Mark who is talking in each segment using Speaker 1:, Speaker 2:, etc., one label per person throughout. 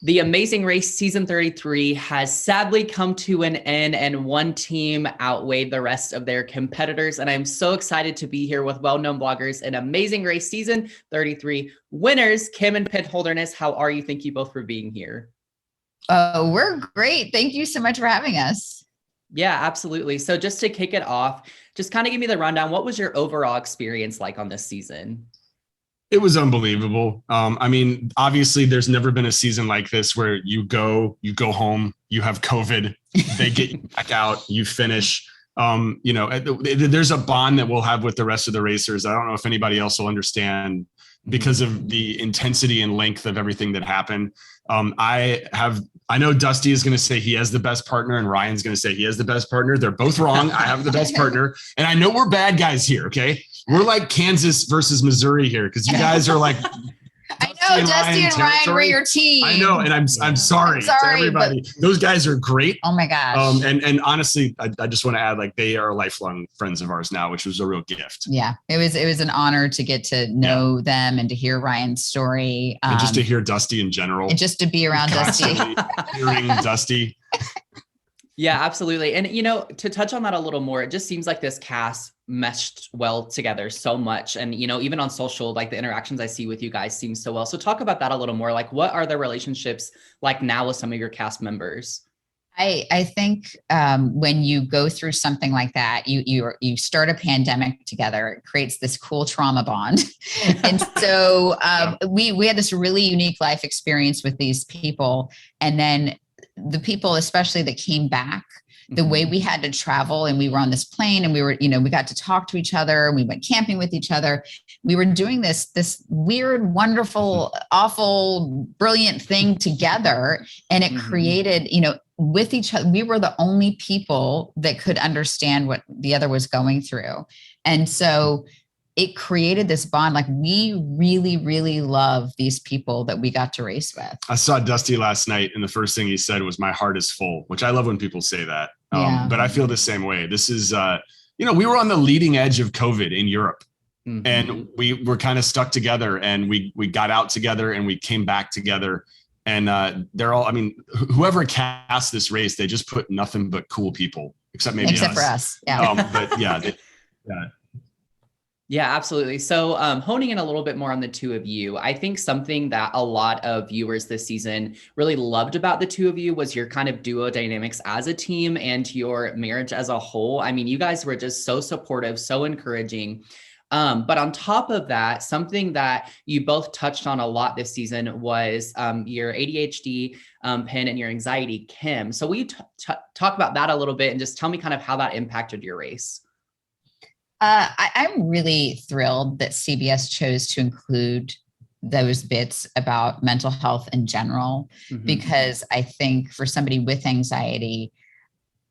Speaker 1: The Amazing Race Season 33 has sadly come to an end, and one team outweighed the rest of their competitors. And I'm so excited to be here with well-known bloggers and Amazing Race Season 33 winners, Kim and Penn Holderness. How are you? Thank you both for being here.
Speaker 2: Oh, we're great. Thank you so much for having us.
Speaker 1: Yeah, absolutely. So just to kick it off, just kind of give me the rundown. What was your overall experience like on this season?
Speaker 3: It was unbelievable. I mean, obviously there's never been a season like this where you go home, you have COVID, they get you back out, you finish. There's a bond that we'll have with the rest of the racers. I don't know if anybody else will understand because of the intensity and length of everything that happened. I know Dusty is going to say he has the best partner and Ryan's going to say he has the best partner. They're both wrong. I have the best partner. And I know we're bad guys here. Okay. We're like Kansas versus Missouri here because you guys are like,
Speaker 2: I know Dusty and Ryan were your team.
Speaker 3: I know, and I'm sorry to everybody. Those guys are great.
Speaker 2: Oh my gosh.
Speaker 3: And honestly, I just want to add, like, they are lifelong friends of ours now, which was a real gift.
Speaker 2: Yeah, it was an honor to get to know them and to hear Ryan's story,
Speaker 3: and just to hear Dusty in general,
Speaker 2: and just to be around Dusty,
Speaker 3: hearing Dusty.
Speaker 1: Yeah, absolutely. And, to touch on that a little more, it just seems like this cast meshed well together so much. And, even on social, like the interactions I see with you guys seem so well. So talk about that a little more. Like, what are the relationships like now with some of your cast members?
Speaker 2: I think when you go through something like that, you start a pandemic together, it creates this cool trauma bond. And so we had this really unique life experience with these people. And then the people, especially that came back, the way we had to travel, and we were on this plane and we were, we got to talk to each other and we went camping with each other. We were doing this weird, wonderful, awful, brilliant thing together. And it created, with each other, we were the only people that could understand what the other was going through. And so it created this bond. Like, we really, really love these people that we got to race with.
Speaker 3: I saw Dusty last night, and the first thing he said was, "My heart is full," which I love when people say that. But I feel the same way. This is, we were on the leading edge of COVID in Europe, and we were kind of stuck together, and we got out together and we came back together. And they're all, whoever cast this race, they just put nothing but cool people, except
Speaker 2: for us. Yeah.
Speaker 1: Yeah, absolutely. So honing in a little bit more on the two of you, I think something that a lot of viewers this season really loved about the two of you was your kind of duo dynamics as a team and your marriage as a whole. You guys were just so supportive, so encouraging. But on top of that, something that you both touched on a lot this season was your ADHD, Penn, and your anxiety, Kim. So will you talk about that a little bit and just tell me kind of how that impacted your race?
Speaker 2: I'm really thrilled that CBS chose to include those bits about mental health in general, because I think for somebody with anxiety,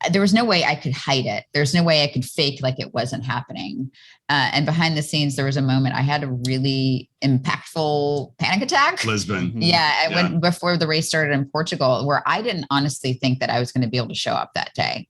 Speaker 2: there was no way I could hide it. There's no way I could fake like it wasn't happening. And behind the scenes, there was a moment I had a really impactful panic attack.
Speaker 3: Lisbon.
Speaker 2: When before the race started in Portugal, where I didn't honestly think that I was going to be able to show up that day.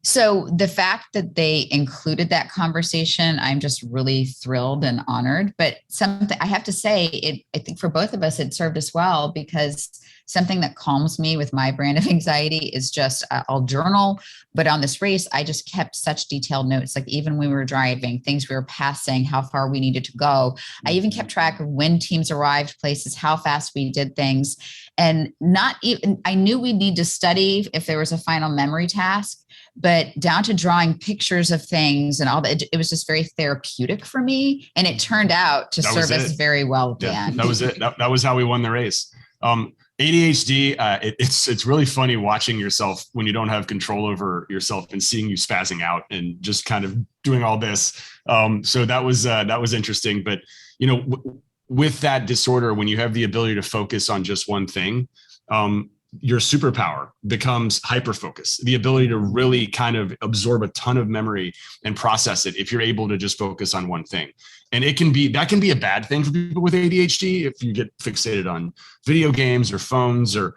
Speaker 2: So the fact that they included that conversation, I'm just really thrilled and honored. But something I have to say, I think for both of us, it served us well, because something that calms me with my brand of anxiety is just I'll journal. But on this race, I just kept such detailed notes. Like, even when we were driving, things we were passing, how far we needed to go. I even kept track of when teams arrived places, how fast we did things. And I knew we'd need to study if there was a final memory task, but down to drawing pictures of things and all that, it was just very therapeutic for me. And it turned out to serve us very well at the end.
Speaker 3: That was it. That was how we won the race. ADHD, it's really funny watching yourself when you don't have control over yourself and seeing you spazzing out and just kind of doing all this. So that was interesting. But, with that disorder, when you have the ability to focus on just one thing, your superpower becomes hyperfocus, the ability to really kind of absorb a ton of memory and process it if you're able to just focus on one thing. And that can be a bad thing for people with ADHD if you get fixated on video games or phones or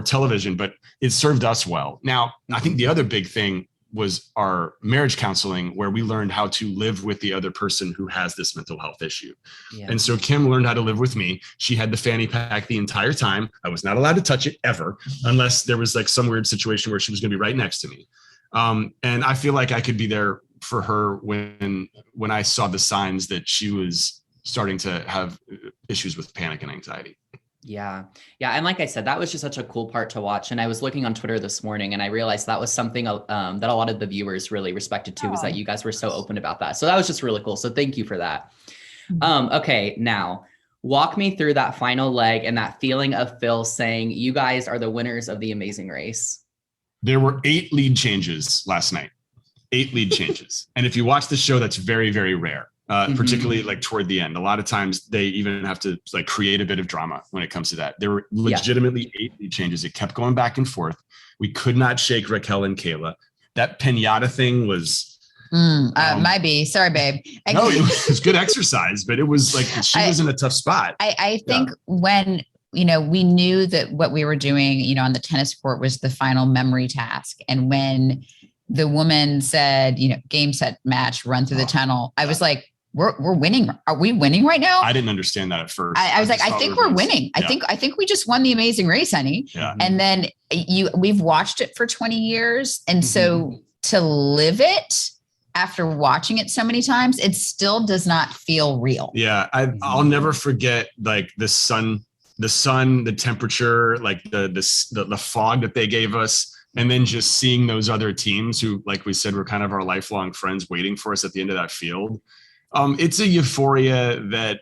Speaker 3: television, but it served us well. Now, I think the other big thing was our marriage counseling, where we learned how to live with the other person who has this mental health issue. Yeah. And so Kim learned how to live with me. She had the fanny pack the entire time. I was not allowed to touch it ever, unless there was like some weird situation where she was going to be right next to me. And I feel like I could be there for her when I saw the signs that she was starting to have issues with panic and anxiety.
Speaker 1: Yeah. Yeah. And like I said, that was just such a cool part to watch. And I was looking on Twitter this morning and I realized that was something that a lot of the viewers really respected too, was that you guys were so open about that. So that was just really cool. So thank you for that. Okay. Now walk me through that final leg and that feeling of Phil saying, you guys are the winners of the Amazing Race.
Speaker 3: There were 8 lead changes last night, 8 lead changes. And if you watch the show, that's very, very rare. Particularly like toward the end. A lot of times they even have to like create a bit of drama when it comes to that. There were legitimately 8 lead changes. It kept going back and forth. We could not shake Raquel and Kayla. That pinata thing was
Speaker 2: might be. Sorry, babe.
Speaker 3: No, it was good exercise, but it was like she was in a tough spot.
Speaker 2: I think when we knew that what we were doing, on the tennis court was the final memory task. And when the woman said, game, set, match, run through the tunnel, I was like, we're winning. Are we winning right now?
Speaker 3: I didn't understand that at first.
Speaker 2: I was like, I think we're winning. I think we just won the Amazing Race, honey.
Speaker 3: Yeah.
Speaker 2: And then we've watched it for 20 years. And so to live it after watching it so many times, it still does not feel real.
Speaker 3: Yeah. I'll never forget like the sun, the temperature, like the fog that they gave us. And then just seeing those other teams who, like we said, were kind of our lifelong friends waiting for us at the end of that field. It's a euphoria that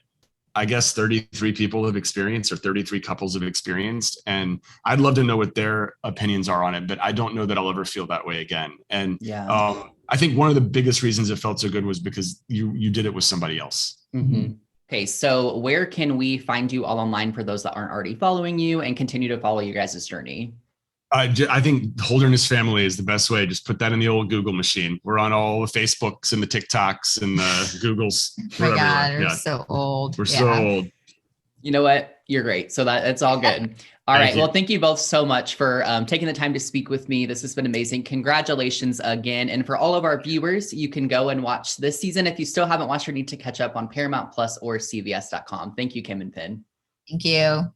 Speaker 3: I guess 33 people have experienced or 33 couples have experienced. And I'd love to know what their opinions are on it, but I don't know that I'll ever feel that way again. And I think one of the biggest reasons it felt so good was because you did it with somebody else.
Speaker 1: Mm-hmm. Okay. So where can we find you all online for those that aren't already following you and continue to follow you guys' journey?
Speaker 3: I think Holderness family is the best way. Just put that in the old Google machine. We're on all the Facebooks and the TikToks and the Googles.
Speaker 2: Oh my God, we're so old.
Speaker 3: We're so old.
Speaker 1: You know what? You're great. So it's all good. All right. Well, thank you both so much for taking the time to speak with me. This has been amazing. Congratulations again. And for all of our viewers, you can go and watch this season. If you still haven't watched or need to catch up on Paramount Plus or CBS.com. Thank you, Kim and Penn.
Speaker 2: Thank you.